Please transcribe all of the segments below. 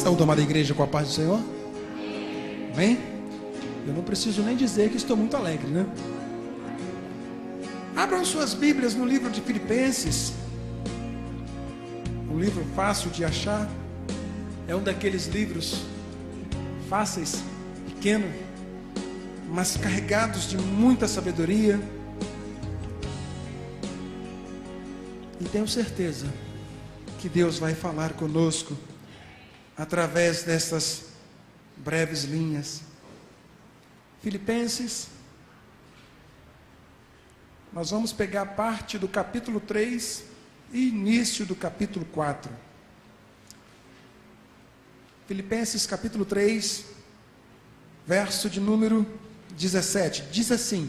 Saúde, amada igreja, com a paz do Senhor. Amém? Eu não preciso nem dizer que estou muito alegre, né? Abram suas Bíblias no livro de Filipenses. Um livro fácil de achar. É um daqueles livros fáceis, pequeno, mas carregados de muita sabedoria. E tenho certeza que Deus vai falar conosco através dessas breves linhas. Filipenses, nós vamos pegar parte do capítulo 3 e início do capítulo 4. Filipenses capítulo 3, verso de número 17, diz assim: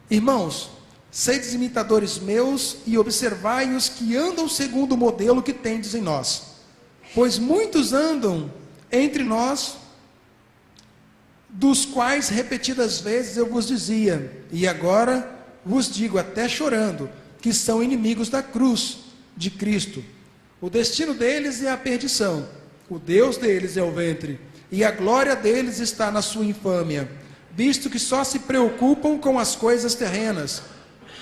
Irmãos, sedes imitadores meus e observai os que andam segundo o modelo que tendes em nós. Pois muitos andam entre nós, dos quais repetidas vezes eu vos dizia, e agora vos digo até chorando, que são inimigos da cruz de Cristo. O destino deles é a perdição, o Deus deles é o ventre, e a glória deles está na sua infâmia, visto que só se preocupam com as coisas terrenas.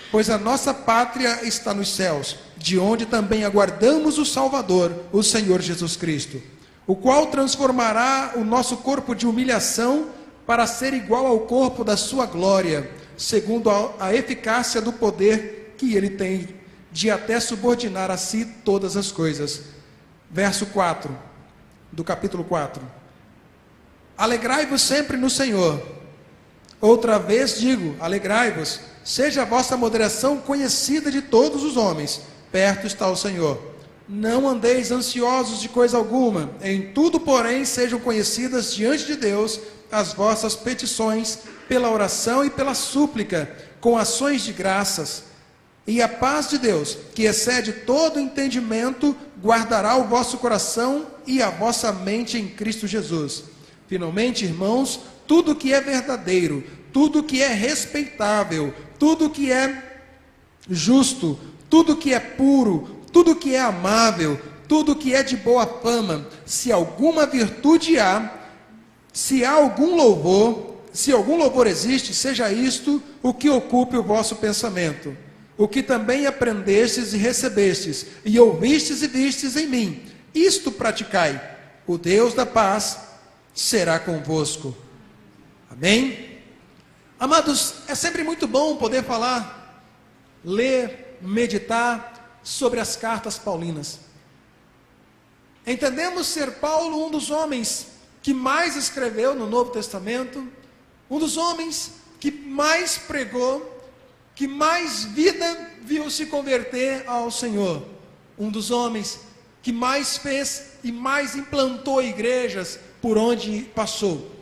Pois a nossa pátria está nos céus, de onde também aguardamos o Salvador, o Senhor Jesus Cristo, o qual transformará o nosso corpo de humilhação para ser igual ao corpo da sua glória, segundo a eficácia do poder que ele tem de até subordinar a si todas as coisas. Verso 4, do capítulo 4. Alegrai-vos sempre no Senhor. Outra vez digo, alegrai-vos. Seja a vossa moderação conhecida de todos os homens. Perto está o Senhor. Não andeis ansiosos de coisa alguma. Em tudo, porém, sejam conhecidas diante de Deus as vossas petições, pela oração e pela súplica, com ações de graças. E a paz de Deus, que excede todo entendimento, guardará o vosso coração e a vossa mente em Cristo Jesus. Finalmente, irmãos, tudo que é verdadeiro, tudo que é respeitável, tudo que é justo, tudo que é puro, tudo que é amável, tudo que é de boa fama, se alguma virtude há, se há algum louvor, se algum louvor existe, seja isto o que ocupe o vosso pensamento. O que também aprendestes e recebestes, e ouvistes e vistes em mim, isto praticai. O Deus da paz será convosco. Amém? Amados, é sempre muito bom poder falar, ler, meditar sobre as cartas paulinas. Entendemos ser Paulo um dos homens que mais escreveu no Novo Testamento, um dos homens que mais pregou, que mais vida viu se converter ao Senhor, um dos homens que mais fez e mais implantou igrejas por onde passou.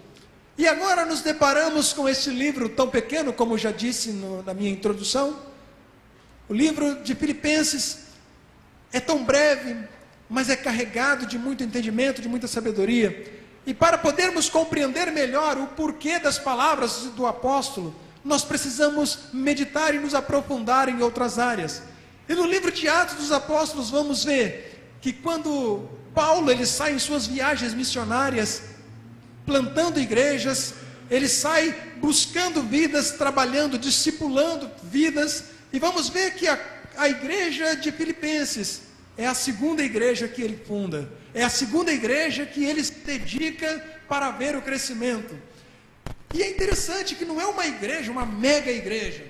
E agora nos deparamos com este livro tão pequeno, como já disse na minha introdução. O livro de Filipenses é tão breve, mas é carregado de muito entendimento, de muita sabedoria. E para podermos compreender melhor o porquê das palavras do apóstolo, nós precisamos meditar e nos aprofundar em outras áreas. E no livro de Atos dos Apóstolos vamos ver que quando Paulo ele sai em suas viagens missionárias, plantando igrejas, ele sai buscando vidas, trabalhando, discipulando vidas, e vamos ver que a igreja de Filipenses é a segunda igreja que ele funda, é a segunda igreja que ele se dedica para ver o crescimento. E é interessante que não é uma igreja, uma mega igreja,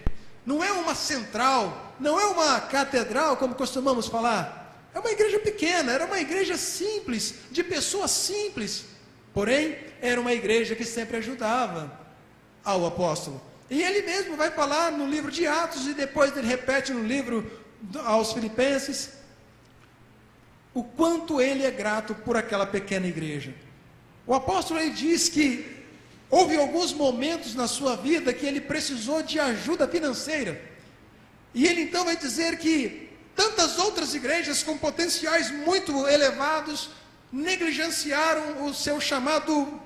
não é uma central, não é uma catedral, como costumamos falar, é uma igreja pequena, era uma igreja simples, de pessoas simples, porém, era uma igreja que sempre ajudava ao apóstolo. E ele mesmo vai falar no livro de Atos, e depois ele repete no livro aos Filipenses, o quanto ele é grato por aquela pequena igreja. O apóstolo ele diz que houve alguns momentos na sua vida que ele precisou de ajuda financeira. E ele então vai dizer que tantas outras igrejas com potenciais muito elevados negligenciaram o seu chamado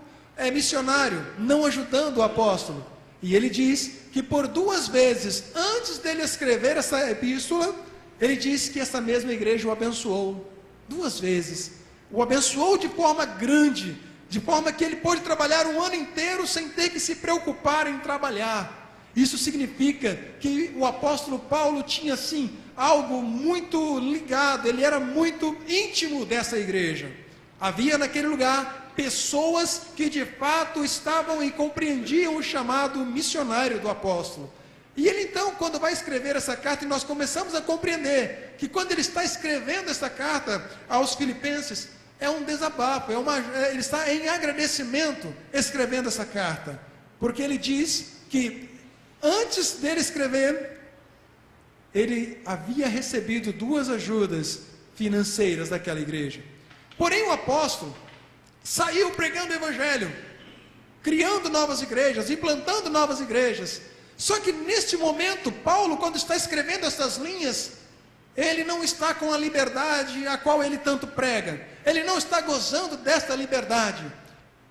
missionário, não ajudando o apóstolo. E ele diz que por 2 vezes, antes dele escrever essa epístola, ele diz que essa mesma igreja o abençoou 2 vezes. o abençoou de forma grande, de forma que ele pôde trabalhar um ano inteiro sem ter que se preocupar em trabalhar. Isso significa que o apóstolo Paulo tinha, sim, algo muito ligado, ele era muito íntimo dessa igreja. Havia naquele lugar pessoas que de fato estavam e compreendiam o chamado missionário do apóstolo. E ele então, quando vai escrever essa carta, e nós começamos a compreender que quando ele está escrevendo essa carta aos filipenses, é um desabafo, ele está em agradecimento escrevendo essa carta, porque ele diz que antes dele escrever, ele havia recebido 2 ajudas financeiras daquela igreja. Porém o apóstolo saiu pregando o evangelho, criando novas igrejas, implantando novas igrejas. Só que neste momento, Paulo, quando está escrevendo essas linhas, ele não está com a liberdade a qual ele tanto prega. Ele não está gozando desta liberdade.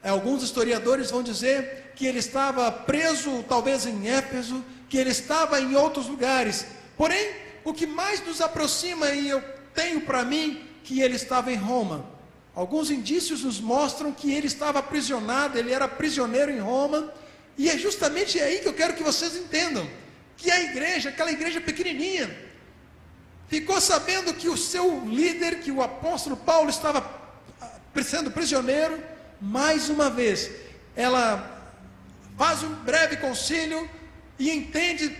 Alguns historiadores vão dizer que ele estava preso, talvez em Éfeso, que ele estava em outros lugares. Porém, o que mais nos aproxima, e eu tenho para mim, que ele estava em Roma. Alguns indícios nos mostram que ele estava aprisionado, ele era prisioneiro em Roma. E é justamente aí que eu quero que vocês entendam, que a igreja, aquela igreja pequenininha, ficou sabendo que o seu líder, que o apóstolo Paulo estava sendo prisioneiro. Mais uma vez, ela faz um breve concílio e entende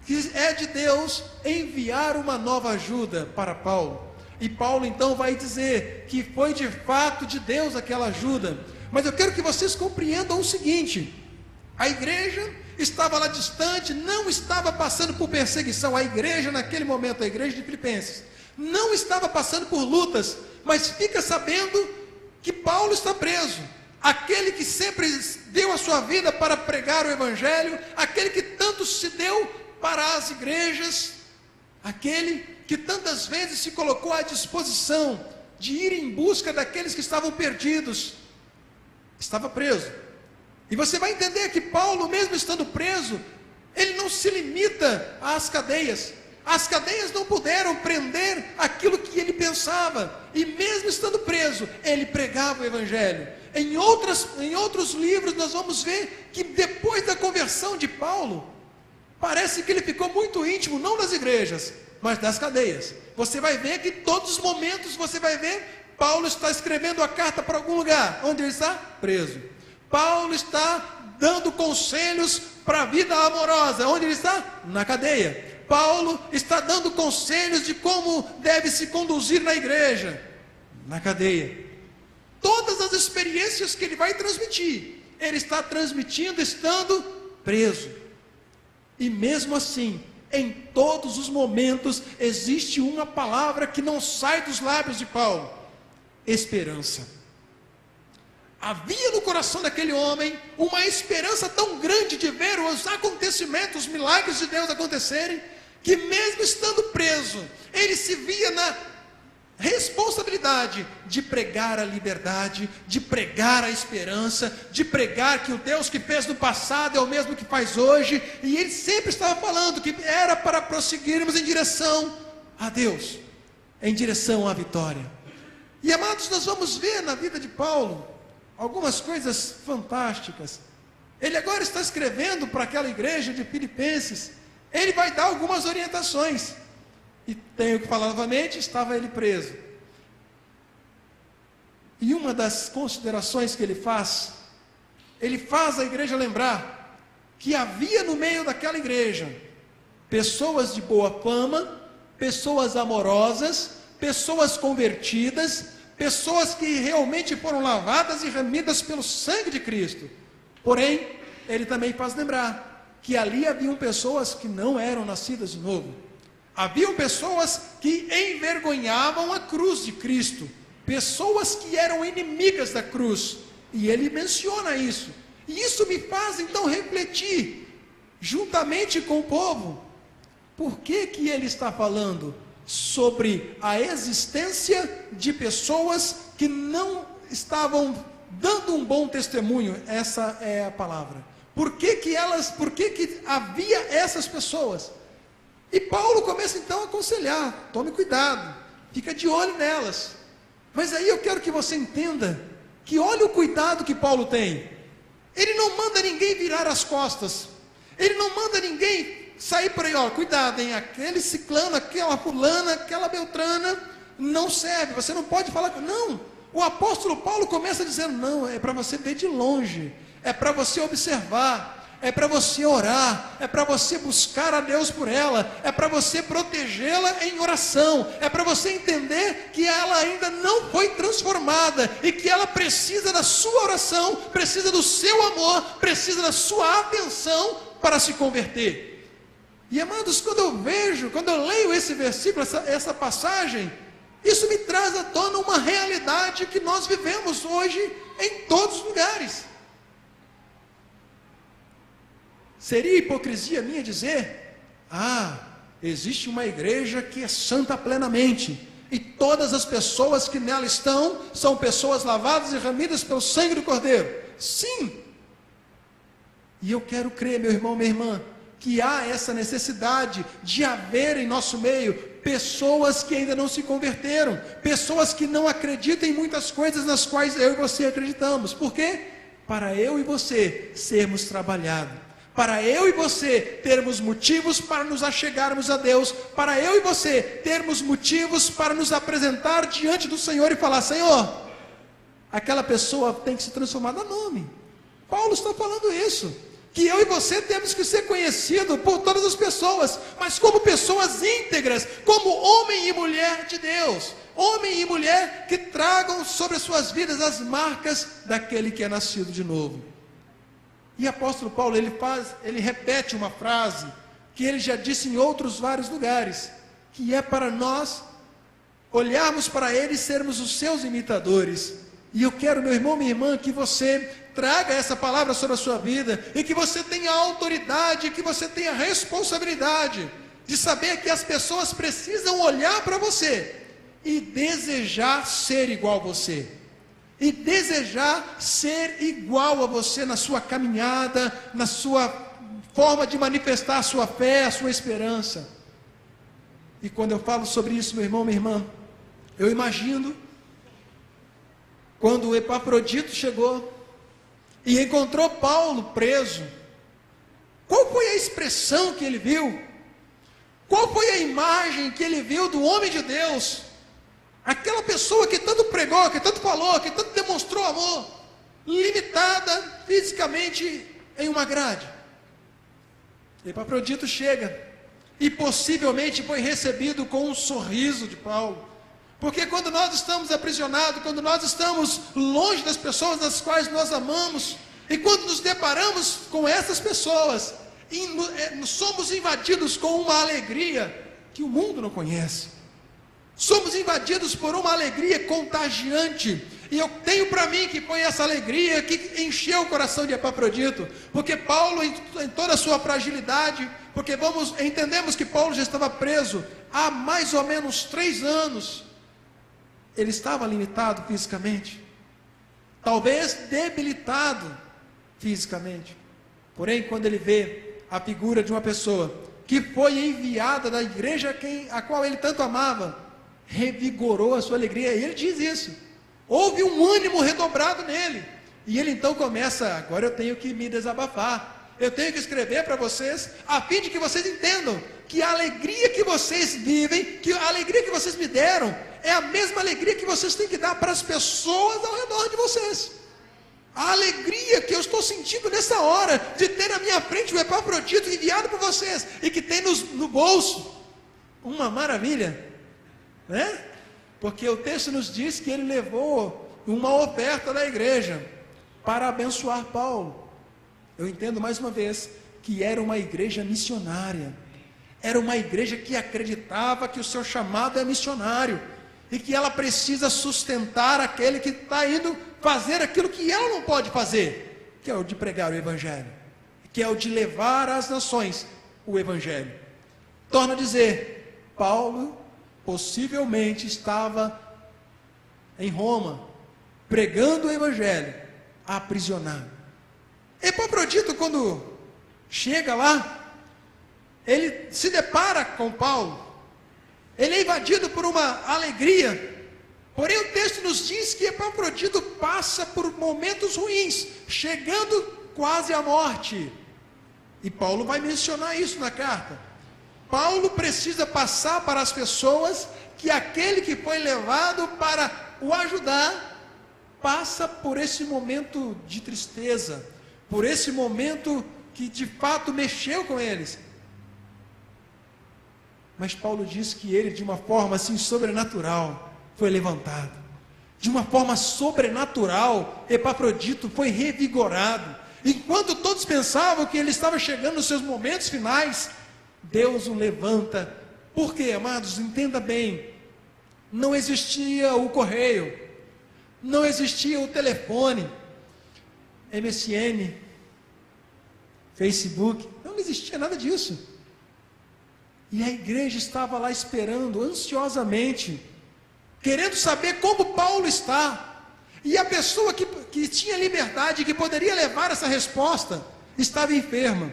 que é de Deus enviar uma nova ajuda para Paulo. E Paulo então vai dizer que foi de fato de Deus aquela ajuda. Mas eu quero que vocês compreendam o seguinte: a igreja estava lá distante, não estava passando por perseguição. A igreja naquele momento, a igreja de Filipenses, não estava passando por lutas, mas fica sabendo que Paulo está preso. Aquele que sempre deu a sua vida para pregar o evangelho, aquele que tanto se deu para as igrejas, aquele que tantas vezes se colocou à disposição de ir em busca daqueles que estavam perdidos, estava preso. E você vai entender que Paulo, mesmo estando preso, ele não se limita às cadeias. As cadeias não puderam prender aquilo que ele pensava. E mesmo estando preso, ele pregava o evangelho. Em outros livros nós vamos ver que depois da conversão de Paulo, parece que ele ficou muito íntimo, não das igrejas, mas das cadeias. Você vai ver que em todos os momentos, você vai ver, Paulo está escrevendo a carta para algum lugar, onde ele está preso. Paulo está dando conselhos para a vida amorosa, onde ele está? Na cadeia. Paulo está dando conselhos de como deve se conduzir na igreja, na cadeia. Todas as experiências que ele vai transmitir, ele está transmitindo estando preso. E mesmo assim, em todos os momentos, existe uma palavra que não sai dos lábios de Paulo: esperança. Havia no coração daquele homem uma esperança tão grande de ver os acontecimentos, os milagres de Deus acontecerem, que mesmo estando preso, ele se via na responsabilidade de pregar a liberdade, de pregar a esperança, de pregar que o Deus que fez no passado é o mesmo que faz hoje. E ele sempre estava falando que era para prosseguirmos em direção a Deus, em direção à vitória. E amados, nós vamos ver na vida de Paulo algumas coisas fantásticas. Ele agora está escrevendo para aquela igreja de Filipenses. Ele vai dar algumas orientações. E tenho que falar novamente, estava ele preso. E uma das considerações que ele faz a igreja lembrar que havia no meio daquela igreja pessoas de boa fama, pessoas amorosas, pessoas convertidas, pessoas que realmente foram lavadas e remidas pelo sangue de Cristo. Porém, ele também faz lembrar que ali haviam pessoas que não eram nascidas de novo. Haviam pessoas que envergonhavam a cruz de Cristo, pessoas que eram inimigas da cruz, e ele menciona isso. E isso me faz então refletir, juntamente com o povo, por que que ele está falando sobre a existência de pessoas que não estavam dando um bom testemunho. Essa é a palavra. Por que que havia essas pessoas? E Paulo começa então a aconselhar: tome cuidado, fica de olho nelas, Mas aí eu quero que você entenda que olha o cuidado que Paulo tem. Ele não manda ninguém virar as costas. Ele não manda ninguém sair por aí, ó, cuidado, hein? Aquele ciclano, aquela fulana, aquela beltrana, não serve. Você não pode falar. Não, o apóstolo Paulo começa dizendo, não, é para você ver de longe. É para você observar. É para você orar, é para você buscar a Deus por ela, é para você protegê-la em oração, é para você entender que ela ainda não foi transformada e que ela precisa da sua oração, precisa do seu amor, precisa da sua atenção para se converter. E amados, quando eu leio esse versículo, essa passagem, isso me traz à tona uma realidade que nós vivemos hoje em todos os lugares. Seria hipocrisia minha dizer, existe uma igreja que é santa plenamente, e todas as pessoas que nela estão, são pessoas lavadas e remidas pelo sangue do Cordeiro. Sim, e eu quero crer, meu irmão, minha irmã, que há essa necessidade de haver em nosso meio, pessoas que ainda não se converteram, pessoas que não acreditam em muitas coisas nas quais eu e você acreditamos. Por quê? Para eu e você sermos trabalhados, para eu e você termos motivos para nos achegarmos a Deus, para eu e você termos motivos para nos apresentar diante do Senhor e falar, Senhor, aquela pessoa tem que se transformar no nome. Paulo está falando isso, que eu e você temos que ser conhecidos por todas as pessoas, mas como pessoas íntegras, como homem e mulher de Deus, homem e mulher que tragam sobre as suas vidas as marcas daquele que é nascido de novo. E o apóstolo Paulo, ele repete uma frase que ele já disse em outros vários lugares, que é para nós olharmos para ele e sermos os seus imitadores. E eu quero, meu irmão, minha irmã, que você traga essa palavra sobre a sua vida, e que você tenha autoridade, que você tenha responsabilidade, de saber que as pessoas precisam olhar para você, e desejar ser igual a você. E desejar ser igual a você na sua caminhada, na sua forma de manifestar a sua fé, a sua esperança. E quando eu falo sobre isso, meu irmão, minha irmã, eu imagino quando o Epafrodito chegou e encontrou Paulo preso, qual foi a expressão que ele viu? Qual foi a imagem que ele viu do homem de Deus? Aquela pessoa que tanto pregou, que tanto falou, que tanto demonstrou amor, limitada fisicamente em uma grade. Epafrodito chega e possivelmente foi recebido com um sorriso de Paulo. Porque quando nós estamos aprisionados, quando nós estamos longe das pessoas das quais nós amamos, e quando nos deparamos com essas pessoas, somos invadidos com uma alegria que o mundo não conhece. Somos invadidos por uma alegria contagiante, e eu tenho para mim que foi essa alegria que encheu o coração de Epafrodito, porque Paulo, em toda a sua fragilidade, porque entendemos que Paulo já estava preso há mais ou menos 3 anos, ele estava limitado fisicamente, talvez debilitado fisicamente, porém quando ele vê a figura de uma pessoa que foi enviada da igreja a qual ele tanto amava, revigorou a sua alegria, e ele diz isso, houve um ânimo redobrado nele, e ele então começa, agora eu tenho que me desabafar, eu tenho que escrever para vocês, a fim de que vocês entendam, que a alegria que vocês vivem, que a alegria que vocês me deram, é a mesma alegria que vocês têm que dar para as pessoas ao redor de vocês, a alegria que eu estou sentindo nessa hora, de ter na minha frente o Epafrodito enviado por vocês, e que tem no bolso, uma maravilha, né? Porque o texto nos diz que ele levou uma oferta da igreja para abençoar Paulo. Eu entendo mais uma vez que era uma igreja missionária, era uma igreja que acreditava que o seu chamado é missionário, e que ela precisa sustentar aquele que está indo fazer aquilo que ela não pode fazer, que é o de pregar o evangelho, que é o de levar às nações o evangelho. Torna a dizer, Paulo possivelmente estava em Roma, pregando o evangelho, aprisionado. Epafrodito, quando chega lá, ele se depara com Paulo, ele é invadido por uma alegria, Porém, o texto nos diz que Epafrodito passa por momentos ruins, chegando quase à morte. E Paulo vai mencionar isso na carta. Paulo precisa passar para as pessoas que aquele que foi levado para o ajudar passa por esse momento de tristeza, por esse momento que de fato mexeu com eles. Mas Paulo diz que ele, de uma forma assim sobrenatural, foi levantado. De uma forma sobrenatural, Epafrodito foi revigorado. Enquanto todos pensavam que ele estava chegando nos seus momentos finais, Deus o levanta. Por quê, amados? Entenda bem. Não existia o correio, não existia o telefone, MSN, Facebook, não existia nada disso. E a igreja estava lá esperando ansiosamente, querendo saber como Paulo está. E a pessoa que tinha liberdade, que poderia levar essa resposta, estava enferma.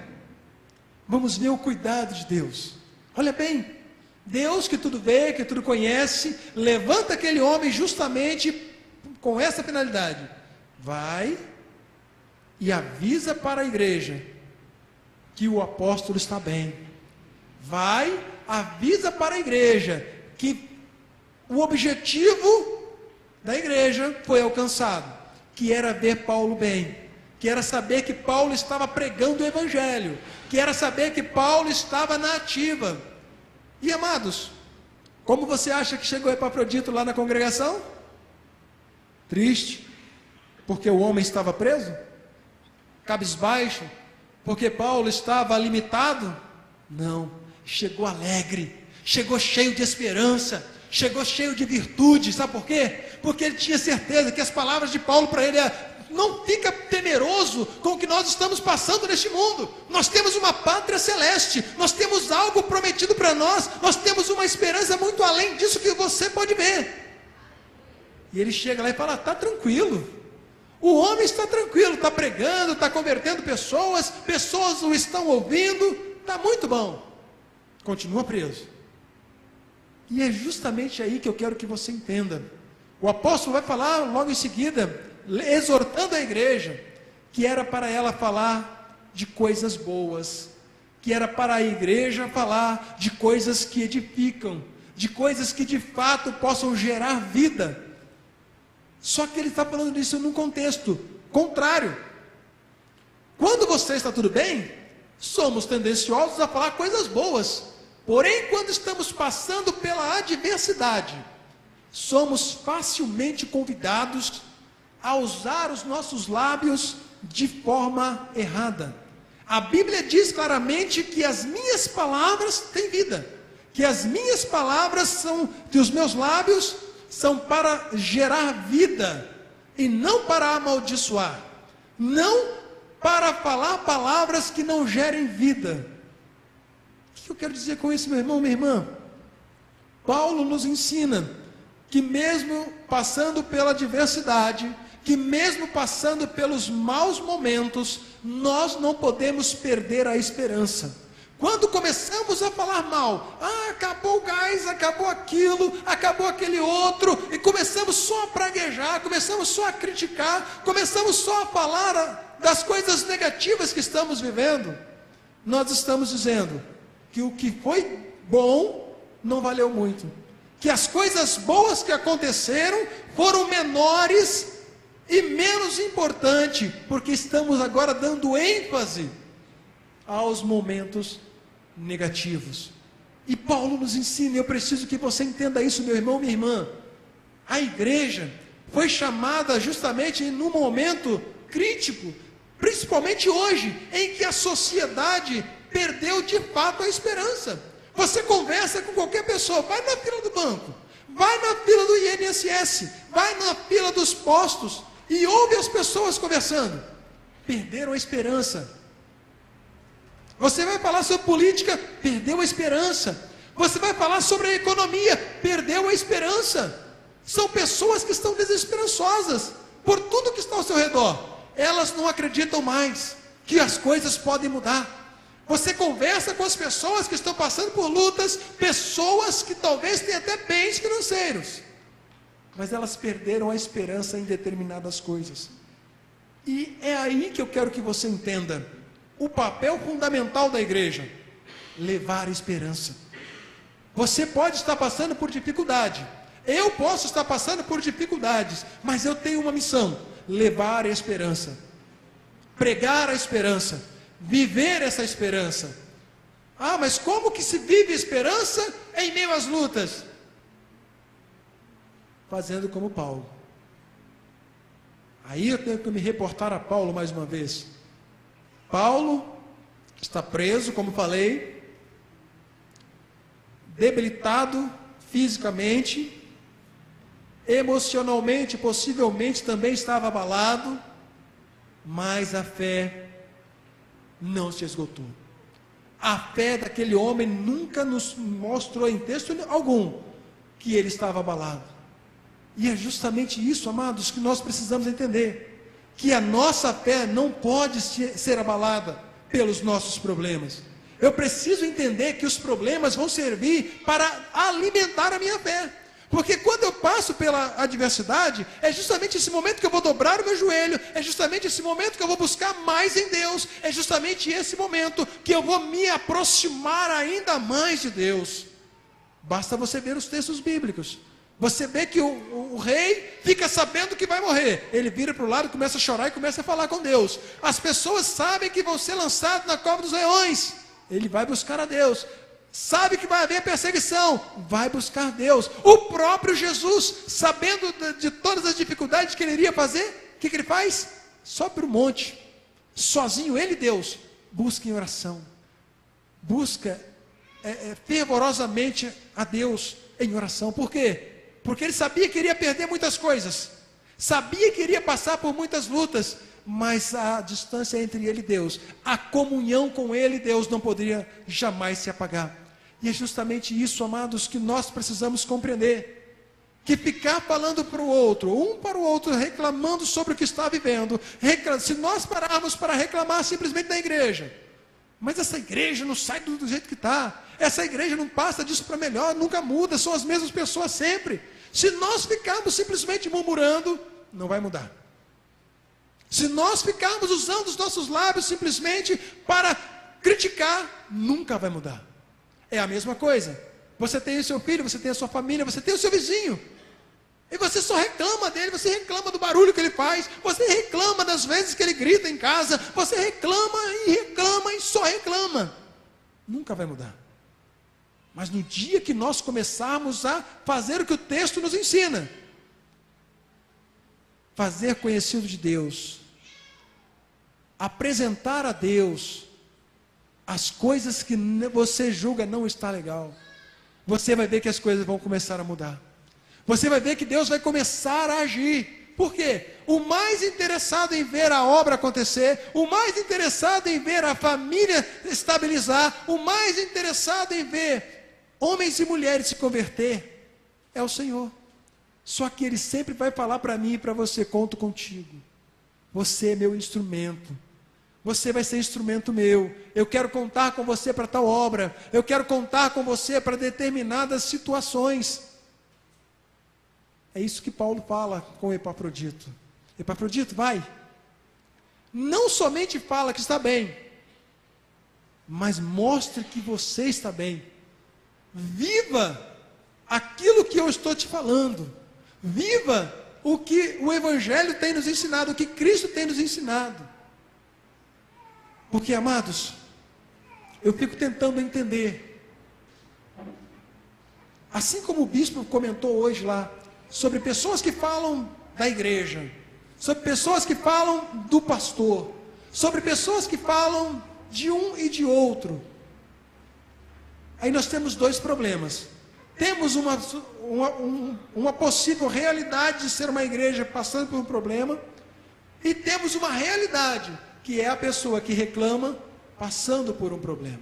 Vamos ver o cuidado de Deus. Olha bem, Deus que tudo vê, que tudo conhece, levanta aquele homem justamente com essa finalidade. Vai e avisa para a igreja que o apóstolo está bem. Vai, avisa para a igreja que o objetivo da igreja foi alcançado, que era ver Paulo bem, que era saber que Paulo estava pregando o evangelho, que era saber que Paulo estava na ativa. E amados, como você acha que chegou Epafrodito lá na congregação? Triste, porque o homem estava preso? Cabisbaixo, porque Paulo estava limitado? Não, chegou alegre, chegou cheio de esperança, chegou cheio de virtude. Sabe por quê? Porque ele tinha certeza que as palavras de Paulo para ele não fica temeroso com o que nós estamos passando neste mundo. Nós temos uma pátria celeste, nós temos algo prometido para nós, nós temos uma esperança muito além disso que você pode ver. E ele chega lá e fala: está tranquilo, o homem está tranquilo, está pregando, está convertendo pessoas, pessoas o estão ouvindo, está muito bom. Continua preso. E é justamente aí que eu quero que você entenda. O apóstolo vai falar logo em seguida, exortando a igreja, que era para ela falar de coisas boas, que era para a igreja falar de coisas que edificam, de coisas que de fato possam gerar vida. Só que ele está falando disso num contexto contrário. Quando você está tudo bem, somos tendenciosos a falar coisas boas. Porém, quando estamos passando pela adversidade, somos facilmente convidados a usar os nossos lábios de forma errada. A Bíblia diz claramente que as minhas palavras têm vida, que as minhas palavras que os meus lábios são para gerar vida e não para amaldiçoar, não para falar palavras que não gerem vida. O que eu quero dizer com isso, meu irmão, minha irmã? Paulo nos ensina que mesmo passando pela adversidade, que mesmo passando pelos maus momentos, nós não podemos perder a esperança. Quando começamos a falar mal, acabou o gás, acabou aquilo, acabou aquele outro, e começamos só a praguejar, começamos só a criticar, começamos só a falar das coisas negativas que estamos vivendo, nós estamos dizendo que o que foi bom não valeu muito, que as coisas boas que aconteceram foram menores e menos importantes, porque estamos agora dando ênfase aos momentos negativos. E Paulo nos ensina, eu preciso que você entenda isso, meu irmão, minha irmã. A igreja foi chamada justamente num momento crítico, principalmente hoje, em que a sociedade perdeu de fato a esperança. Você conversa com qualquer pessoa, vai na fila do banco, vai na fila do INSS, vai na fila dos postos e ouve as pessoas conversando. Perderam a esperança. Você vai falar sobre política, perdeu a esperança. Você vai falar sobre a economia, perdeu a esperança. São pessoas que estão desesperançosas por tudo que está ao seu redor. Elas não acreditam mais que as coisas podem mudar. Você conversa com as pessoas que estão passando por lutas, pessoas que talvez tenham até bens financeiros. mas elas perderam a esperança em determinadas coisas. E é aí que eu quero que você entenda o papel fundamental da igreja: levar esperança. Você pode estar passando por dificuldade, eu posso estar passando por dificuldades, mas eu tenho uma missão: levar a esperança, pregar a esperança, viver essa esperança. Ah, mas como que se vive esperança em meio às lutas? Fazendo como Paulo. Aí eu tenho que me reportar a Paulo mais uma vez. Paulo está preso, como falei, debilitado fisicamente, emocionalmente, possivelmente também estava abalado, mas a fé não se esgotou. A fé daquele homem nunca nos mostrou em texto algum que ele estava abalado. E é justamente isso, amados, que nós precisamos entender: que a nossa fé não pode ser abalada pelos nossos problemas. Eu preciso entender que os problemas vão servir para alimentar a minha fé. Porque quando eu passo pela adversidade, é justamente esse momento que eu vou dobrar o meu joelho, é justamente esse momento que eu vou buscar mais em Deus, é justamente esse momento que eu vou me aproximar ainda mais de Deus. Basta você ver os textos bíblicos. Você vê que o rei fica sabendo que vai morrer. Ele vira para o lado, começa a chorar e começa a falar com Deus. As pessoas sabem que vão ser lançados na cova dos leões. Ele vai buscar a Deus. Sabe que vai haver perseguição, vai buscar Deus. O próprio Jesus, sabendo de todas as dificuldades que ele iria fazer, o que ele faz? Sobe para o monte, sozinho, ele e Deus, busca em oração, busca fervorosamente a Deus em oração. Por quê? Porque ele sabia que iria perder muitas coisas, sabia que iria passar por muitas lutas, mas a distância entre ele e Deus, a comunhão com ele e Deus não poderia jamais se apagar. E é justamente isso, amados, que nós precisamos compreender: que ficar falando para o outro, um para o outro, reclamando sobre o que está vivendo, se nós pararmos para reclamar simplesmente da igreja, mas essa igreja não sai do jeito que está, essa igreja não passa disso para melhor, nunca muda, são as mesmas pessoas sempre. Se nós ficarmos simplesmente murmurando, não vai mudar. Se nós ficarmos usando os nossos lábios simplesmente para criticar, nunca vai mudar. É a mesma coisa. Você tem o seu filho, você tem a sua família, você tem o seu vizinho, e você só reclama dele, você reclama do barulho que ele faz, você reclama das vezes que ele grita em casa, você reclama e só reclama. Nunca vai mudar. Mas no dia que nós começarmos a fazer o que o texto nos ensina, fazer conhecido de Deus, apresentar a Deus as coisas que você julga não está legal, você vai ver que as coisas vão começar a mudar. Você vai ver que Deus vai começar a agir. Por quê? O mais interessado em ver a obra acontecer, o mais interessado em ver a família estabilizar, o mais interessado em ver homens e mulheres se converter, é o Senhor. Só que Ele sempre vai falar para mim e para você: conto contigo, você é meu instrumento, você vai ser instrumento meu, eu quero contar com você para tal obra, eu quero contar com você para determinadas situações. É isso que Paulo fala com Epafrodito: Epafrodito, vai, não somente fala que está bem, mas mostre que você está bem, viva aquilo que eu estou te falando, viva o que o Evangelho tem nos ensinado, o que Cristo tem nos ensinado. Porque, amados, eu fico tentando entender, assim como o bispo comentou hoje lá, sobre pessoas que falam da igreja, sobre pessoas que falam do pastor, sobre pessoas que falam de um e de outro. Aí nós temos dois problemas. Temos uma possível realidade de ser uma igreja passando por um problema, e temos uma realidade, que é a pessoa que reclama passando por um problema.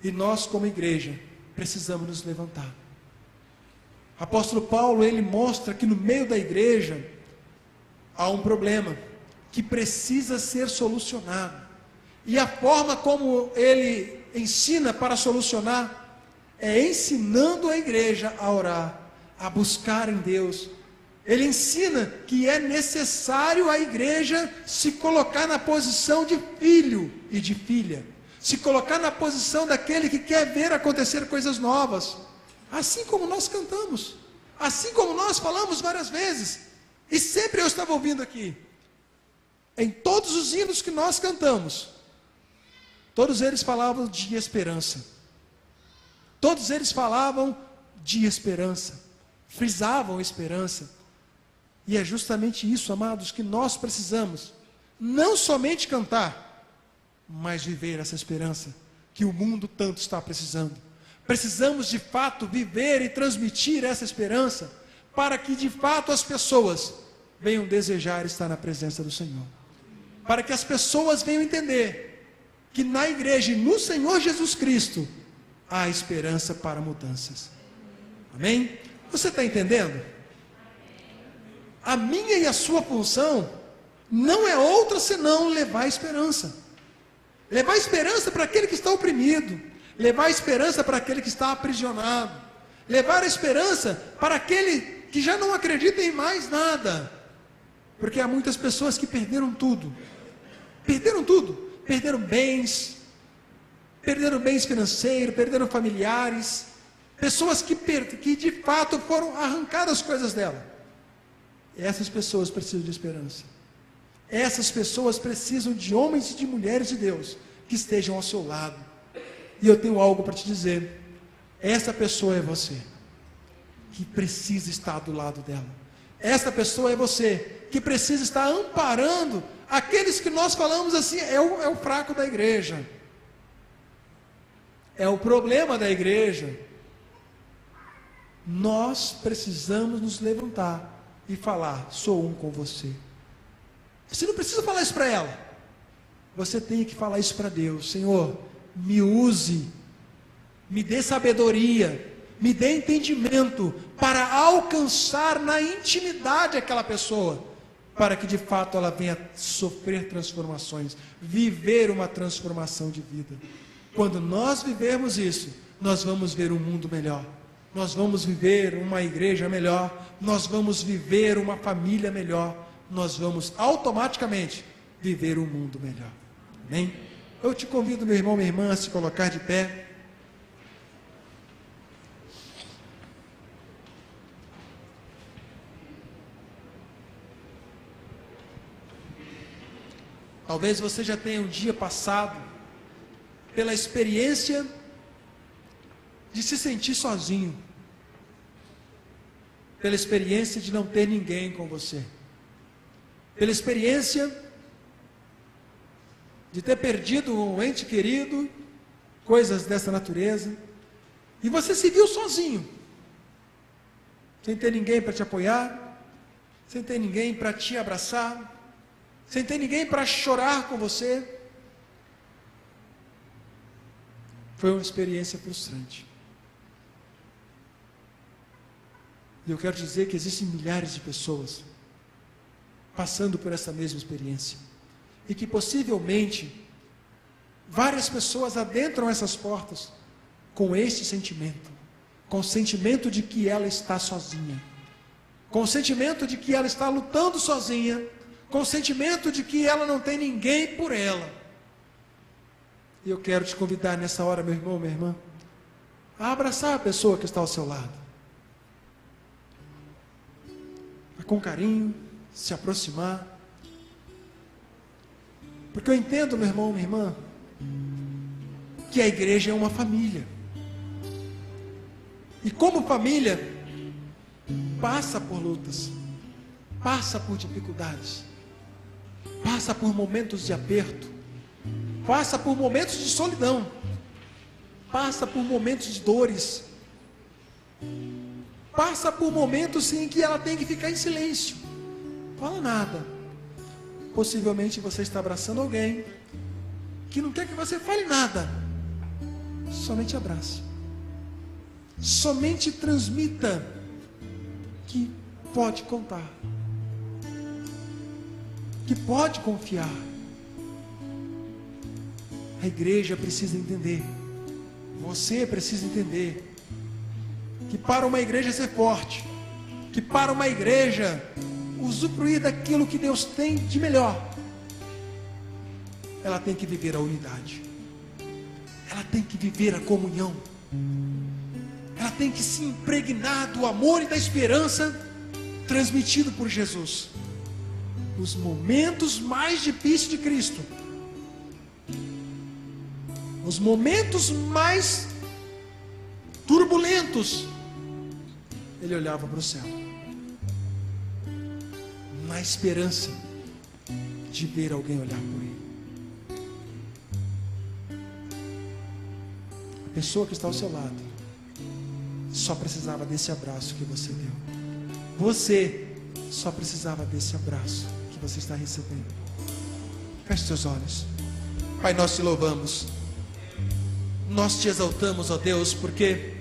E nós, como igreja, precisamos nos levantar. Apóstolo Paulo, ele mostra que no meio da igreja há um problema que precisa ser solucionado. E a forma como ele ensina para solucionar é ensinando a igreja a orar, a buscar em Deus. Ele ensina que é necessário a igreja se colocar na posição de filho e de filha, se colocar na posição daquele que quer ver acontecer coisas novas, assim como nós cantamos, assim como nós falamos várias vezes, e sempre eu estava ouvindo aqui, em todos os hinos que nós cantamos, todos eles falavam de esperança, todos eles falavam de esperança, frisavam esperança. E é justamente isso, amados, que nós precisamos, não somente cantar, mas viver essa esperança que o mundo tanto está precisando. Precisamos de fato viver e transmitir essa esperança, para que de fato as pessoas venham desejar estar na presença do Senhor, para que as pessoas venham entender que na igreja e no Senhor Jesus Cristo há esperança para mudanças. Amém? Você está entendendo? A minha e a sua função não é outra senão levar esperança. Levar esperança para aquele que está oprimido, levar esperança para aquele que está aprisionado, levar a esperança para aquele que já não acredita em mais nada. Porque há muitas pessoas que perderam tudo, perderam bens financeiros, perderam familiares, pessoas que de fato foram arrancadas as coisas dela. Essas pessoas precisam de esperança. Essas pessoas precisam de homens e de mulheres de Deus que estejam ao seu lado. E eu tenho algo para te dizer. Essa pessoa é você, que precisa estar do lado dela. Essa pessoa é você, que precisa estar amparando aqueles que nós falamos assim, é o fraco da igreja, é o problema da igreja. Nós precisamos nos levantar e falar, sou um com você. Você não precisa falar isso para ela, você tem que falar isso para Deus. Senhor, me use, me dê sabedoria, me dê entendimento para alcançar na intimidade aquela pessoa, para que de fato ela venha sofrer transformações, viver uma transformação de vida. Quando nós vivermos isso, nós vamos ver um mundo melhor, nós vamos viver uma igreja melhor, nós vamos viver uma família melhor, nós vamos automaticamente viver um mundo melhor. Amém? Eu te convido, meu irmão, minha irmã, a se colocar de pé. Talvez você já tenha um dia passado pela experiência de se sentir sozinho, pela experiência de não ter ninguém com você, pela experiência de ter perdido um ente querido, coisas dessa natureza, e você se viu sozinho, sem ter ninguém para te apoiar, sem ter ninguém para te abraçar, sem ter ninguém para chorar com você. Foi uma experiência frustrante. E eu quero dizer que existem milhares de pessoas passando por essa mesma experiência, e que possivelmente várias pessoas adentram essas portas com este sentimento, com o sentimento de que ela está sozinha, com o sentimento de que ela está lutando sozinha, com o sentimento de que ela não tem ninguém por ela. E eu quero te convidar nessa hora, meu irmão, minha irmã, a abraçar a pessoa que está ao seu lado, a com carinho, se aproximar, porque eu entendo, meu irmão, minha irmã, que a igreja é uma família, e como família, passa por lutas, passa por dificuldades, passa por momentos de aperto, passa por momentos de solidão, passa por momentos de dores, passa por momentos sim que ela tem que ficar em silêncio, fala nada. Possivelmente você está abraçando alguém que não quer que você fale nada, somente abrace, somente transmita que pode contar, que pode confiar. A igreja precisa entender, você precisa entender, que para uma igreja ser forte, que para uma igreja usufruir daquilo que Deus tem de melhor, ela tem que viver a unidade, ela tem que viver a comunhão, ela tem que se impregnar do amor e da esperança transmitido por Jesus. Nos momentos mais difíceis de Cristo, nos momentos mais turbulentos, ele olhava para o céu, na esperança de ver alguém olhar por ele. A pessoa que está ao seu lado só precisava desse abraço que você deu. Você só precisava desse abraço que você está recebendo. Feche seus olhos. Pai, nós te louvamos, nós te exaltamos, ó Deus, porque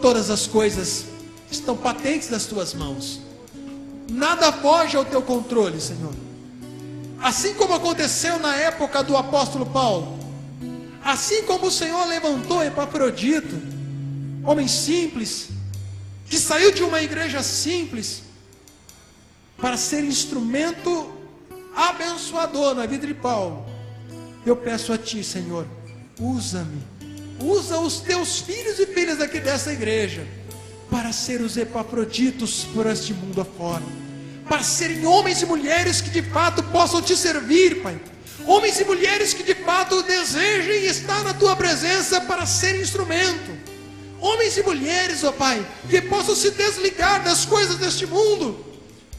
todas as coisas estão patentes das tuas mãos, nada foge ao teu controle, Senhor. Assim como aconteceu na época do apóstolo Paulo, assim como o Senhor levantou Epafrodito, homem simples, que saiu de uma igreja simples, para ser instrumento abençoador na vida de Paulo, eu peço a Ti, Senhor, usa-me, usa os Teus filhos e filhas aqui dessa igreja, para ser os Epafroditos por este mundo afora, para serem homens e mulheres que de fato possam Te servir, Pai, homens e mulheres que de fato desejem estar na Tua presença para ser instrumento, homens e mulheres, ó Pai, que possam se desligar das coisas deste mundo,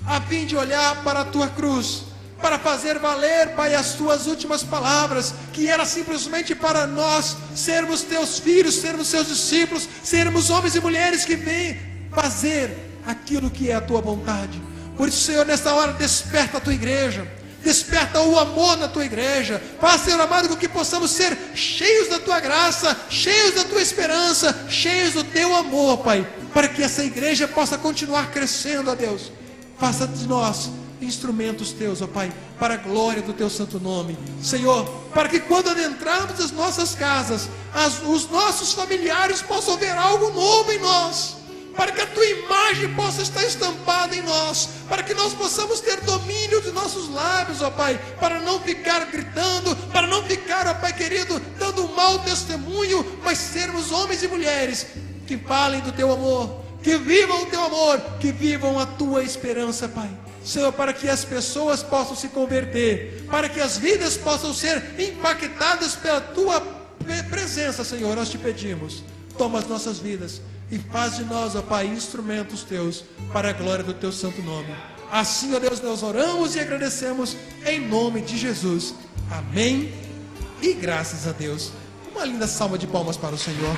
a fim de olhar para a Tua cruz, para fazer valer, Pai, as Tuas últimas palavras, que era simplesmente para nós sermos Teus filhos, sermos Seus discípulos, sermos homens e mulheres que vêm fazer aquilo que é a Tua vontade. Por isso, Senhor, nesta hora, desperta a Tua igreja, desperta o amor na Tua igreja, faz, Senhor amado, com que possamos ser cheios da Tua graça, cheios da Tua esperança, cheios do Teu amor, Pai, para que essa igreja possa continuar crescendo, ó Deus. Faça de nós instrumentos Teus, ó Pai, para a glória do Teu santo nome, Senhor, para que quando adentrarmos as nossas casas, os nossos familiares possam ver algo novo em nós, para que a Tua imagem possa estar estampada em nós, para que nós possamos ter domínio de nossos lábios, ó Pai, para não ficar gritando, para não ficar, ó Pai querido, dando um mau testemunho, mas sermos homens e mulheres que falem do Teu amor, que vivam o Teu amor, que vivam a Tua esperança, Pai. Senhor, para que as pessoas possam se converter, para que as vidas possam ser impactadas pela Tua presença, Senhor, nós Te pedimos, toma as nossas vidas e faz de nós, ó Pai, instrumentos Teus, para a glória do Teu santo nome. Assim, ó Deus, nós oramos e agradecemos em nome de Jesus. Amém e graças a Deus. Uma linda salva de palmas para o Senhor.